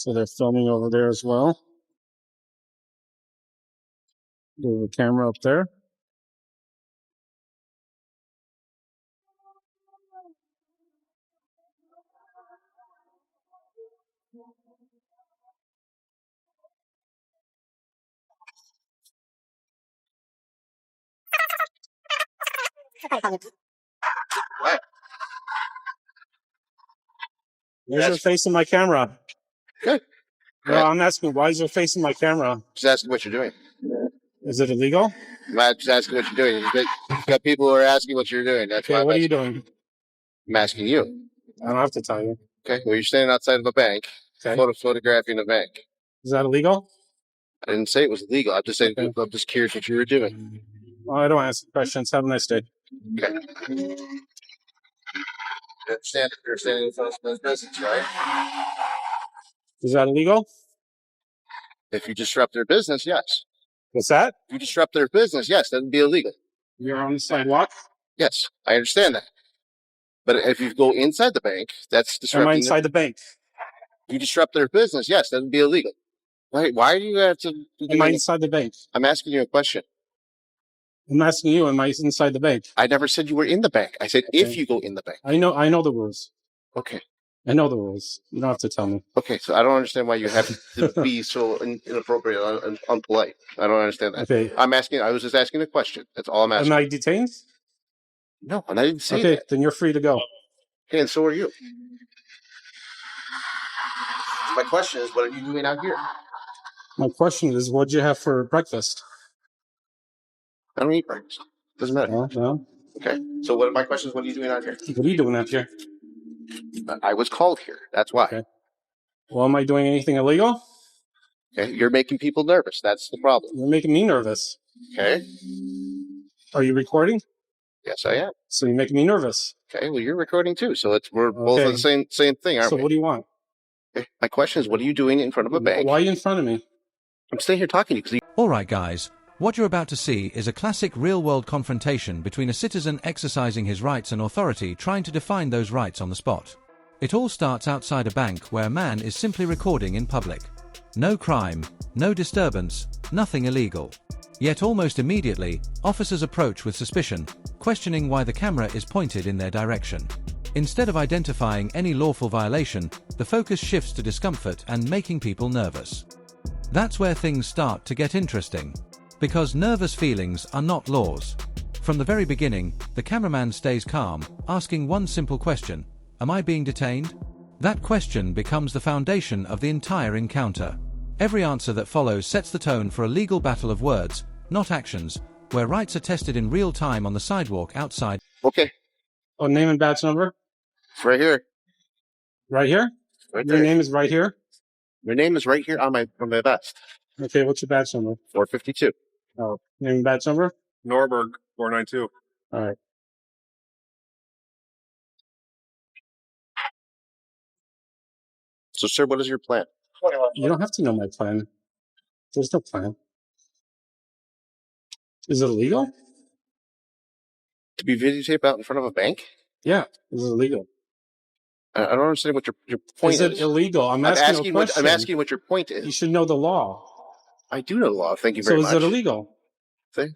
So they're filming over there as well. There's a camera up there. Why is your face in my camera? Good. No, I'm asking, why is your face in my camera? Just asking what you're doing. Is it illegal? I'm just asking what you're doing. You've got people who are asking what you're doing. That's Okay, what are you doing? I'm asking you. I don't have to tell you. Okay, well, you're standing outside of a bank, Okay. photographing a bank. Is that illegal? I didn't say it was illegal. I'm just saying, okay. I'm just curious what you were doing. Well, I don't answer questions. Have a nice day. Okay. You're standing in front of business, right? Is that illegal? If you disrupt their business, yes. What's that? If you disrupt their business, yes, that would be illegal. You're on the sidewalk? Yes, I understand that. But if you go inside the bank, that's disrupting. Am I inside the bank? If you disrupt their business, yes, that would be illegal. Why do you have to? Am I inside the bank? I'm asking you a question. I'm asking you, am I inside the bank? I never said you were in the bank. I said if you go in the bank. I know the rules. Okay. I know the rules. You don't have to tell me. Okay, so I don't understand why you have to be so inappropriate and unpolite. I don't understand that. Okay. I was just asking a question. That's all I'm asking. Am I detained? No, and I didn't say that. Okay, then you're free to go. Okay, and so are you. My question is, what are you doing out here? My question is, what'd you have for breakfast? I don't eat breakfast. Doesn't matter. No. Okay, so my question is, what are you doing out here? What are you doing out here? I was called here. That's why. Okay. Well, am I doing anything illegal? Okay, you're making people nervous. That's the problem. You're making me nervous. Okay. Are you recording? Yes, I am. So you're making me nervous. Okay, well, you're recording too. So we're both on the same thing, aren't we? So what do you want? Okay. My question is, what are you doing in front of a bank? Why are you in front of me? I'm staying here talking to you because All right, guys. What you're about to see is a classic real-world confrontation between a citizen exercising his rights and authority trying to define those rights on the spot. It all starts outside a bank where a man is simply recording in public. No crime, no disturbance, nothing illegal. Yet almost immediately, officers approach with suspicion, questioning why the camera is pointed in their direction. Instead of identifying any lawful violation, the focus shifts to discomfort and making people nervous. That's where things start to get interesting. Because nervous feelings are not laws. From the very beginning, the cameraman stays calm, asking one simple question: am I being detained? That question becomes the foundation of the entire encounter. Every answer that follows sets the tone for a legal battle of words, not actions, where rights are tested in real time on the sidewalk outside. Okay. Oh, name and badge number? It's right here. Right here? Right Your there. name is right here? Your name is right here on my vest. Okay, what's your badge number? 452. Oh, name and badge number? Norberg, 492. All right. So, sir, what is your plan? You don't have to know my plan. There's no plan. Is it illegal? To be videotaped out in front of a bank? Yeah, is it illegal? I don't understand what your point is. Is it illegal? I'm asking a question. I'm asking what your point is. You should know the law. I do know the law. Thank you very much. So is it illegal? See?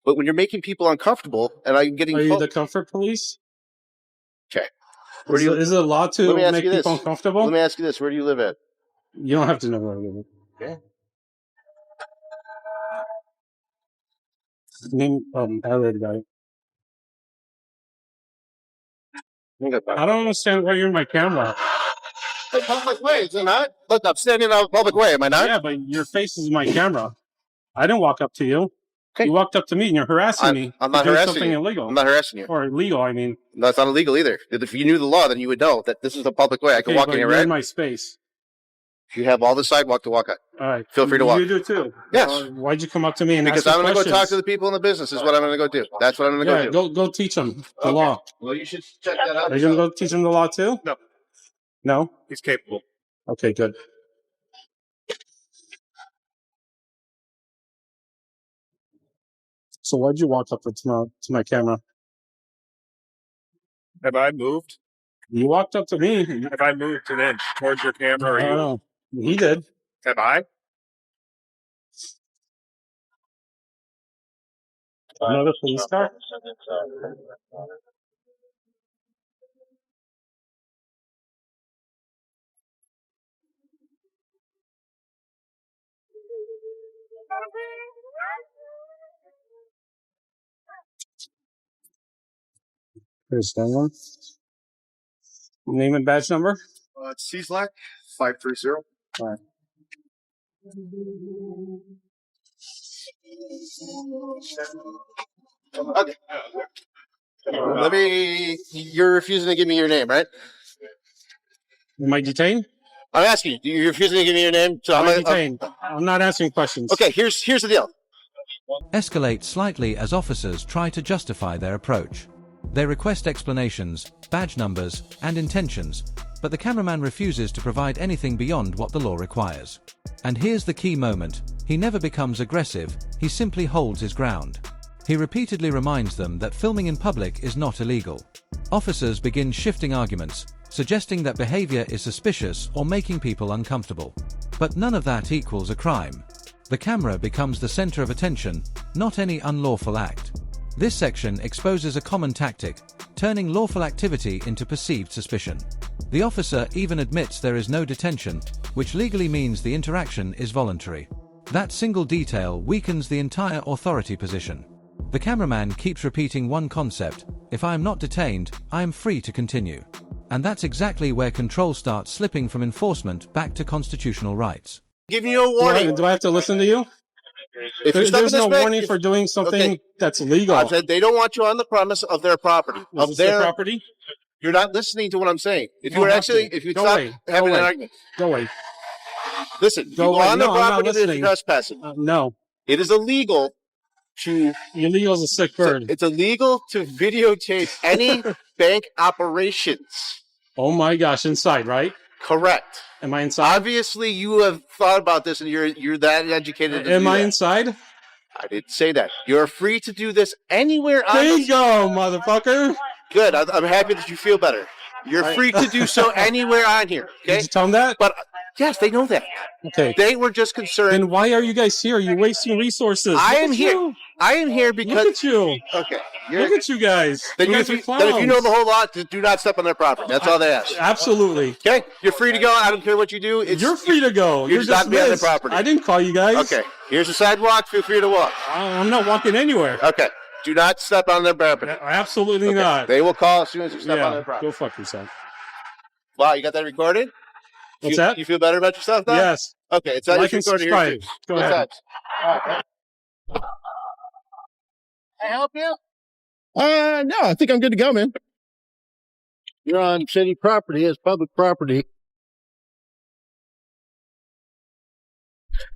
But when you're making people uncomfortable and I'm getting... Are you the comfort police? Okay. Is it a law to make people uncomfortable? Let me ask you this. Where do you live at? You don't have to know where I live. Okay. Name, I already got it. I don't understand why you're in my camera. The public way, is it not? Look, I'm standing on a public way, am I not? Yeah, but your face is my camera. I didn't walk up to you. Okay. You walked up to me and you're harassing me. I'm not harassing something you. illegal. I'm not harassing you. Or illegal, I mean. No, it's not illegal either. If you knew the law, then you would know that this is a public way. I can walk in here, right? You're in my space. You have all the sidewalk to walk on. All right. Feel free to walk. You do too. Yes. Why'd you come up to me and because ask I'm going to questions? go talk to the people in the business is what I'm going to go do. That's what I'm going to go do. Go teach them the law. Well, you should check that out. Are you going to go teach them the law too? No. No? He's capable. Okay, good. So why'd you walk up to my camera? Have I moved? You walked up to me. Have I moved an inch towards your camera or you? No. He did. Am I? Another police car? There's that one. Name and badge number? It's CSLAC 530. All right. Okay. Let me. You're refusing to give me your name, right? Am I detained? I'm asking you. You're refusing to give me your name, so I'm I'm detained. I'm not answering questions. Okay. Here's the deal. Escalates slightly as officers try to justify their approach. They request explanations, badge numbers, and intentions, but the cameraman refuses to provide anything beyond what the law requires. And here's the key moment: he never becomes aggressive, he simply holds his ground. He repeatedly reminds them that filming in public is not illegal. Officers begin shifting arguments, suggesting that behavior is suspicious or making people uncomfortable. But none of that equals a crime. The camera becomes the center of attention, not any unlawful act. This section exposes a common tactic, turning lawful activity into perceived suspicion. The officer even admits there is no detention, which legally means the interaction is voluntary. That single detail weakens the entire authority position. The cameraman keeps repeating one concept: if I am not detained, I am free to continue. And that's exactly where control starts slipping from enforcement back to constitutional rights. Giving you a warning. Do I have to listen to you? If you're There's no stuck in this warning for doing something that's legal. I said they don't want you on the premise of their property. Is this their property? You're not listening to what I'm saying. If You you were don't have actually, to. if you Go stop away. having Go an away. argument, Go away. listen. Go You go away. on the No, I'm not property that is listening. trespassing. No. It is illegal to. Illegal is a sick bird. It's illegal to videotape any bank operations. Oh my gosh, inside, right? Correct. Am I inside? Obviously, you have thought about this, and you're that educated. Am I inside? I didn't say that. You're free to do this anywhere on this. Bingo, motherfucker! Good. I'm happy that you feel better. You're free to do so anywhere on here. Okay. Did you tell them that? But yes, they know that. Okay. They were just concerned. Then why are you guys here? You're wasting resources. I Look am at here. you. I am here because. Look at you. Okay. Look at you guys. Then, you guys are clowns. if you know the whole lot, do not step on their property. That's all they ask. Absolutely. Okay. You're free to go. I don't care what you do. You're free to go. You're not be on their dismissed. property. I didn't call you guys. Okay. Here's the sidewalk. Feel free to walk. I'm not walking anywhere. Okay. Do not step on their property. Absolutely Okay. not. They will call as soon as you step on Yeah, their property. go fuck yourself. Wow, you got that recorded? What's that? You feel better about yourself now? Yes. Okay, it's Like not and recorded here subscribe. too. Go Good ahead. times. Can I help you? No, I think I'm good to go, man. You're on city property. It's public property.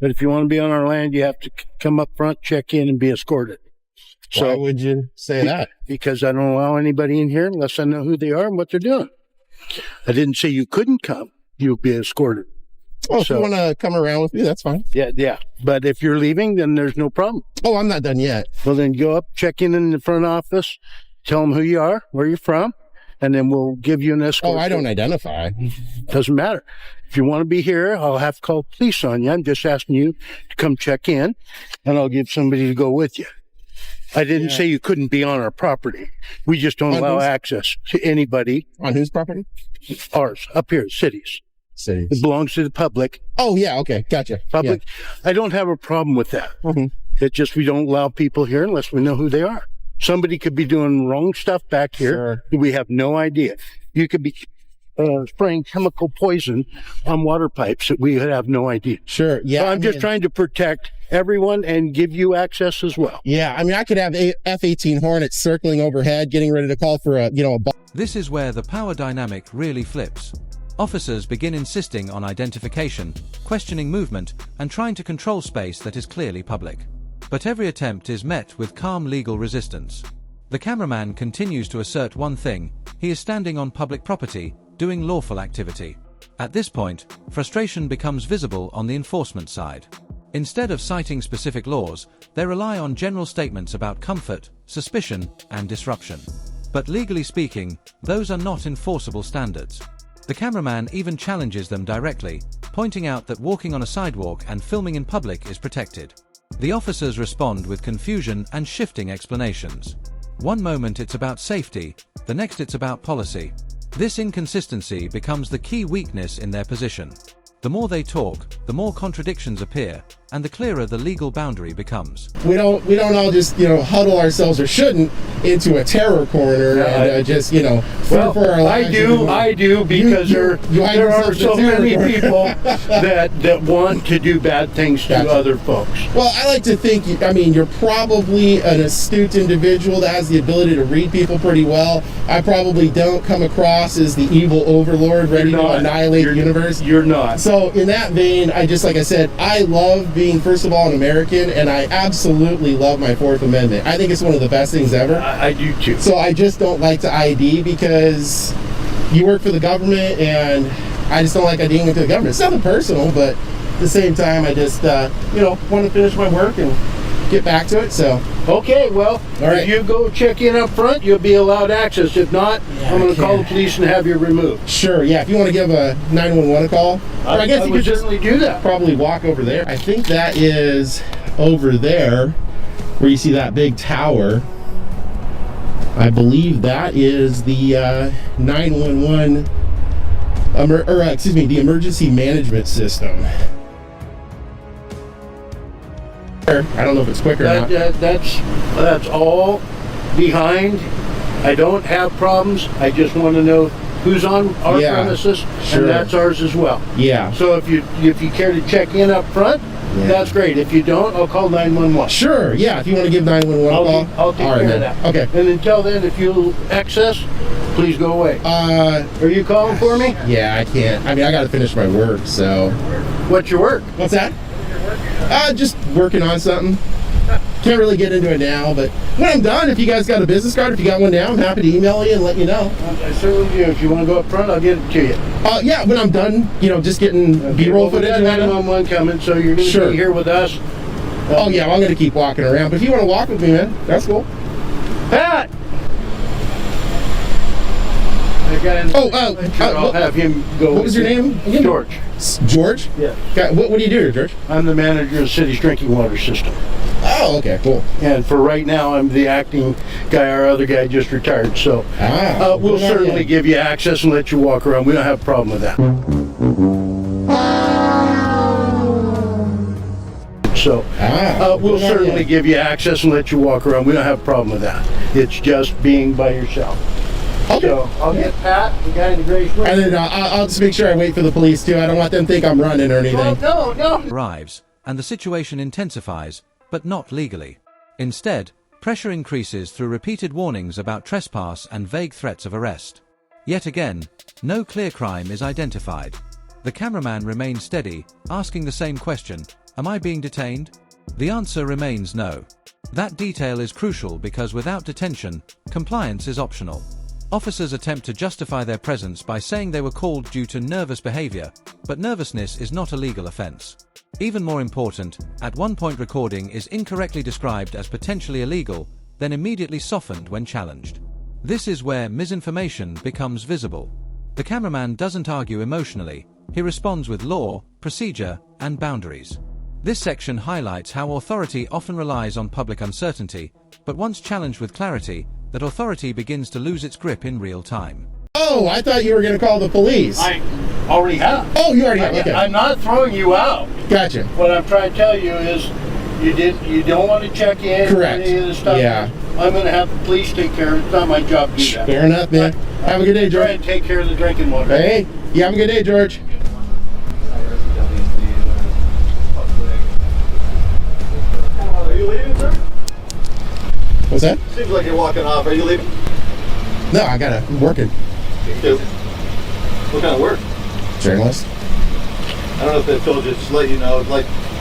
But if you want to be on our land, you have to come up front, check in, and be escorted. So, why would you say that? because I don't allow anybody in here unless I know who they are and what they're doing. I didn't say you couldn't come. You'll be escorted. Well, if So- you want to come around with me, that's fine. Yeah. But if you're leaving, then there's no problem. Oh, I'm not done yet. Well, then go up, check in the front office, tell them who you are, where you're from, and then we'll give you an escort. Oh, I don't identify. Doesn't matter. If you want to be here, I'll have to call police on you. I'm just asking you to come check in, and I'll give somebody to go with you. I didn't say you couldn't be on our property. We just don't On allow whose- access to anybody. On whose property? Ours, up here, cities. Cities. It belongs to the public. Oh, yeah. Okay. Gotcha. Public. I don't have a problem with that. Mhm. It's just we don't allow people here unless we know who they are. Somebody could be doing wrong stuff back here. Sure. We have no idea. You could be spraying chemical poison on water pipes that we would have no idea. Sure. Yeah. So I'm just trying to protect everyone and give you access as well. Yeah. I mean, I could have F-18 Hornets circling overhead, getting ready to call for a ball. This is where the power dynamic really flips. Officers begin insisting on identification, questioning movement, and trying to control space that is clearly public. But every attempt is met with calm legal resistance. The cameraman continues to assert one thing: he is standing on public property, doing lawful activity. At this point, frustration becomes visible on the enforcement side. Instead of citing specific laws, they rely on general statements about comfort, suspicion, and disruption. But legally speaking, those are not enforceable standards. The cameraman even challenges them directly. pointing out that walking on a sidewalk and filming in public is protected. The officers respond with confusion and shifting explanations. One moment it's about safety, the next it's about policy. This inconsistency becomes the key weakness in their position. The more they talk, the more contradictions appear, and the clearer the legal boundary becomes. We don't all just, huddle ourselves, or shouldn't, into a terror corner and just, fear for our lives. I do, because there are so many people that want to do bad things to other folks. Well, I like to think, you're probably an astute individual that has the ability to read people pretty well. I probably don't come across as the evil overlord ready to annihilate the universe. You're not. So in that vein, like I said, I love being, first of all, an American, and I absolutely love my Fourth Amendment. I think it's one of the best things ever. I do too. So I just don't like to ID, because you work for the government, and I just don't like IDing into the government. It's nothing personal, but at the same time, I just, want to finish my work and get back to it. So okay, well, if you go check in up front, you'll be allowed access. If not, I'm going to call the police and have you removed. Sure, yeah. If you want to give a 911 a call, or I guess you could certainly do that. Probably walk over there. I think that is over there where you see that big tower. I believe that is the 911, the emergency management system. I don't know if it's quick or not. That's all behind. I don't have problems. I just want to know who's on our premises, and that's ours as well. Yeah. So if you care to check in up front, that's great. If you don't, I'll call 911. Sure. Yeah. If you want to give 911 a call, I'll take care of that. Okay. And until then, if you'll access, please go away. Are you calling for me? Yeah, I can't. I got to finish my work. So. What's your work? What's that? Just working on something. Can't really get into it now, but when I'm done, if you guys got a business card, if you got one now, I'm happy to email you and let you know. I certainly do. If you want to go up front, I'll get it to you. Yeah, when I'm done, just getting B-roll footage. We got 911 coming, so you're going to be here with us. I'm going to keep walking around, but if you want to walk with me, man, that's cool. Pat! I'll have him go. What was your name again? George. George? Yeah. What do you do here, George? I'm the manager of the city's drinking water system. Oh, okay, cool. And for right now, I'm the acting guy. Our other guy just retired, so we'll certainly give you access and let you walk around. We don't have a problem with that. So we'll certainly give you access and let you walk around. We don't have a problem with that. It's just being by yourself. Okay. So I'll get Pat, the guy in the gray shirt. And then I'll just make sure I wait for the police too. I don't want them to think I'm running or anything. No. Arrives, and the situation intensifies, but not legally. Instead, pressure increases through repeated warnings about trespass and vague threats of arrest. Yet again, no clear crime is identified. The cameraman remains steady, asking the same question: am I being detained? The answer remains no. That detail is crucial because without detention, compliance is optional. Officers attempt to justify their presence by saying they were called due to nervous behavior, but nervousness is not a legal offense. Even more important, at one point recording is incorrectly described as potentially illegal, then immediately softened when challenged. This is where misinformation becomes visible. The cameraman doesn't argue emotionally, he responds with law, procedure, and boundaries. This section highlights how authority often relies on public uncertainty, but once challenged with clarity, that authority begins to lose its grip in real time. Oh, I thought you were going to call the police. I already have. Oh, you already have, okay. I'm not throwing you out. Gotcha. What I'm trying to tell you is you don't want to check in. Correct. Any of the stuff. Yeah. I'm going to have the police take care of it. It's not my job to do that. Fair enough, man. Have a good day, George. Try and take care of the drinking water. Hey, you have a good day, George. Are you leaving, sir? What's that? Seems like you're walking off. Are you leaving? No, I'm working. What kind of work? Journalist. I don't know if they told you. Just let you know.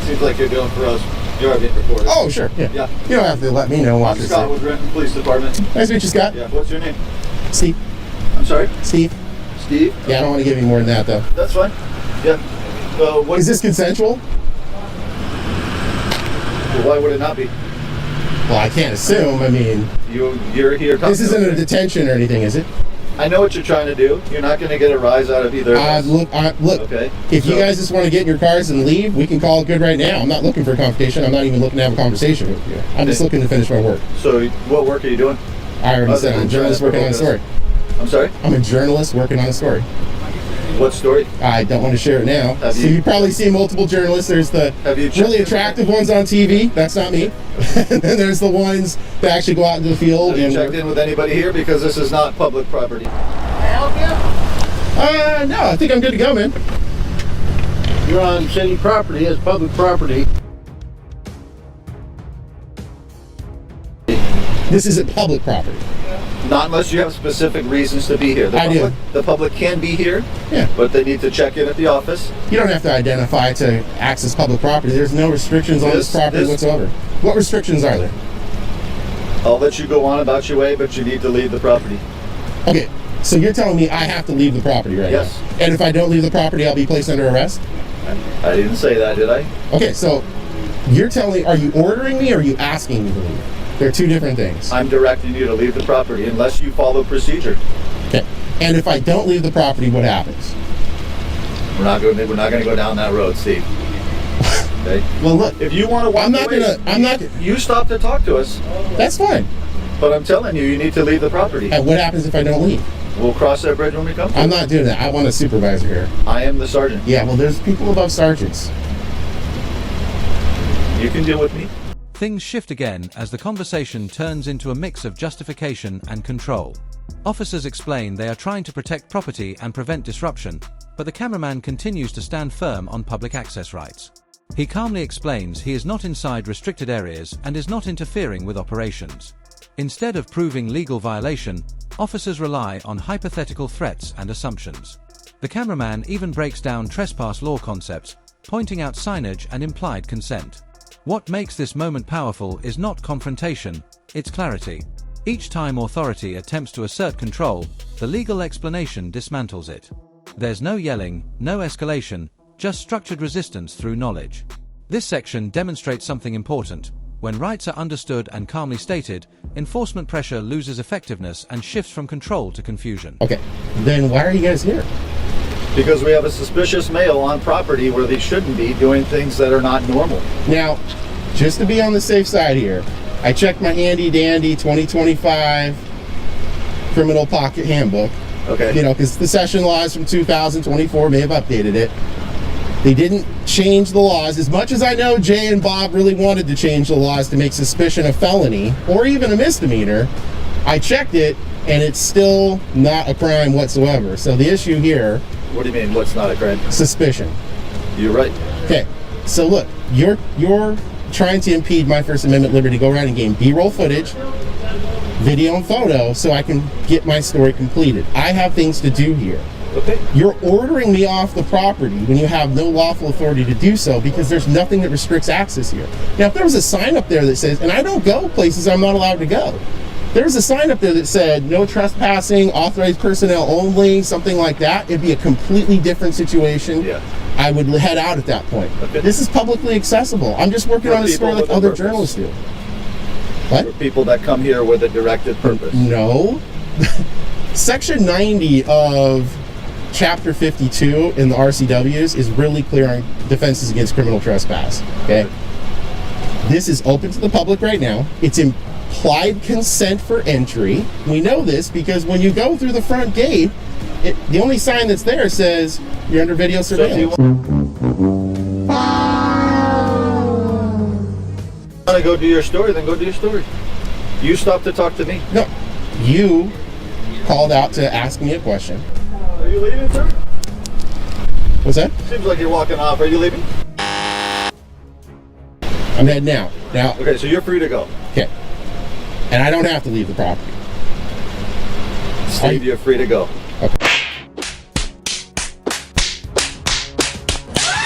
Seems like you're doing for us. You are being recorded. Oh, sure. Yeah. You don't have to let me know. I'm Scott with Renton Police Department. Nice to meet you, Scott. Yeah. What's your name? Steve. I'm sorry? Steve. Steve? Yeah, I don't want to give you more than that, though. That's fine. Yeah. Is this consensual? Well, why would it not be? Well, I can't assume. I mean, You're here. This isn't a detention or anything, is it? I know what you're trying to do. You're not going to get a rise out of either of us. Look. Okay. If you guys just want to get in your cars and leave, we can call it good right now. I'm not looking for a confrontation. I'm not even looking to have a conversation with you. I'm just looking to finish my work. So what work are you doing? I already said I'm a journalist working on a story. I'm sorry? I'm a journalist working on a story. What story? I don't want to share it now. So you probably see multiple journalists. There's the really attractive ones on TV. That's not me. And then there's the ones that actually go out into the field. Have you checked in with anybody here? Because this is not public property. No, I think I'm good to go, man. You're on city property as public property. This isn't public property. Not unless you have specific reasons to be here. The public can be here, but they need to check in at the office. You don't have to identify to access public property. There's no restrictions on this property whatsoever. What restrictions are there? I'll let you go on about your way, but you need to leave the property. Okay, so you're telling me I have to leave the property right now? Yes. And if I don't leave the property, I'll be placed under arrest? I didn't say that, did I? Okay, so you're telling me, are you ordering me or are you asking me to leave? They're two different things. I'm directing you to leave the property unless you follow procedure. Okay. And if I don't leave the property, what happens? We're not going to go down that road, Steve. Okay. Well, look. If you want to walk you stop to talk to us. That's fine. But I'm telling you, you need to leave the property. And what happens if I don't leave? We'll cross that bridge when we come to it. I'm not doing that. I want a supervisor here. I am the sergeant. Yeah, well, there's people above sergeants. You can deal with me. Things shift again as the conversation turns into a mix of justification and control. Officers explain they are trying to protect property and prevent disruption, but the cameraman continues to stand firm on public access rights. He calmly explains he is not inside restricted areas and is not interfering with operations. Instead of proving legal violation, officers rely on hypothetical threats and assumptions. The cameraman even breaks down trespass law concepts, pointing out signage and implied consent. What makes this moment powerful is not confrontation, it's clarity. Each time authority attempts to assert control, the legal explanation dismantles it. There's no yelling, no escalation, just structured resistance through knowledge. This section demonstrates something important. When rights are understood and calmly stated, enforcement pressure loses effectiveness and shifts from control to confusion. Okay, then why are you guys here? Because we have a suspicious male on property where they shouldn't be doing things that are not normal. Now, just to be on the safe side here, I checked my handy dandy 2025 criminal pocket handbook. Okay. You know, because the session laws from 2024 may have updated it. They didn't change the laws. As much as I know Jay and Bob really wanted to change the laws to make suspicion a felony or even a misdemeanor, I checked it and it's still not a crime whatsoever. So the issue here... What do you mean, what's not a crime? Suspicion. You're right. Okay, so look, you're trying to impede my First Amendment liberty to go around and gain B-roll footage, video and photo, so I can get my story completed. I have things to do here. Okay. You're ordering me off the property when you have no lawful authority to do so because there's nothing that restricts access here. Now, if there was a sign up there that says, and I don't go places I'm not allowed to go, there's a sign up there that said no trespassing, authorized personnel only, something like that, it'd be a completely different situation. Yeah. I would head out at that point. Okay. This is publicly accessible. I'm just working on a story like other journalists do. What? For people that come here with a directed purpose. No. Section 90 of Chapter 52 in the RCWs is really clear on defenses against criminal trespass. Okay. This is open to the public right now. It's implied consent for entry. We know this because when you go through the front gate, the only sign that's there says you're under video surveillance. So if you want to go do your story, then go do your story. You stop to talk to me. No, you called out to ask me a question. Are you leaving, sir? What's that? Seems like you're walking off. Are you leaving? I'm heading out. Now. Okay, so you're free to go. Okay. And I don't have to leave the property. Steve, you're free to go. Okay.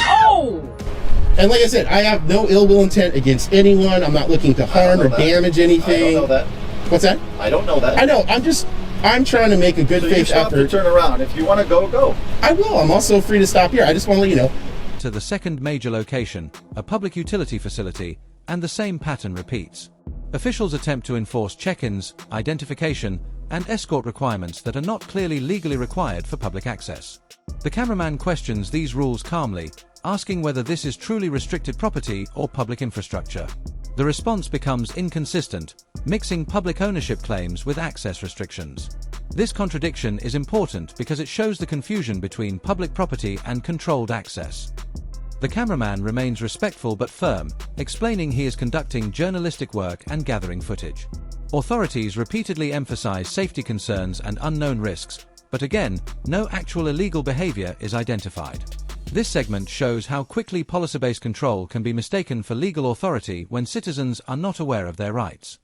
Oh! And like I said, I have no ill will intent against anyone. I'm not looking to harm or damage anything. I don't know that. What's that? I don't know that. I know. I'm trying to make a good faith stop effort. To turn around. If you want to go, go. I will. I'm also free to stop here. I just want to let you know. To the second major location, a public utility facility, and the same pattern repeats. Officials attempt to enforce check-ins, identification, and escort requirements that are not clearly legally required for public access. The cameraman questions these rules calmly, asking whether this is truly restricted property or public infrastructure. The response becomes inconsistent, mixing public ownership claims with access restrictions. This contradiction is important because it shows the confusion between public property and controlled access. The cameraman remains respectful but firm, explaining he is conducting journalistic work and gathering footage. Authorities repeatedly emphasize safety concerns and unknown risks, but again, no actual illegal behavior is identified. This segment shows how quickly policy-based control can be mistaken for legal authority when citizens are not aware of their rights.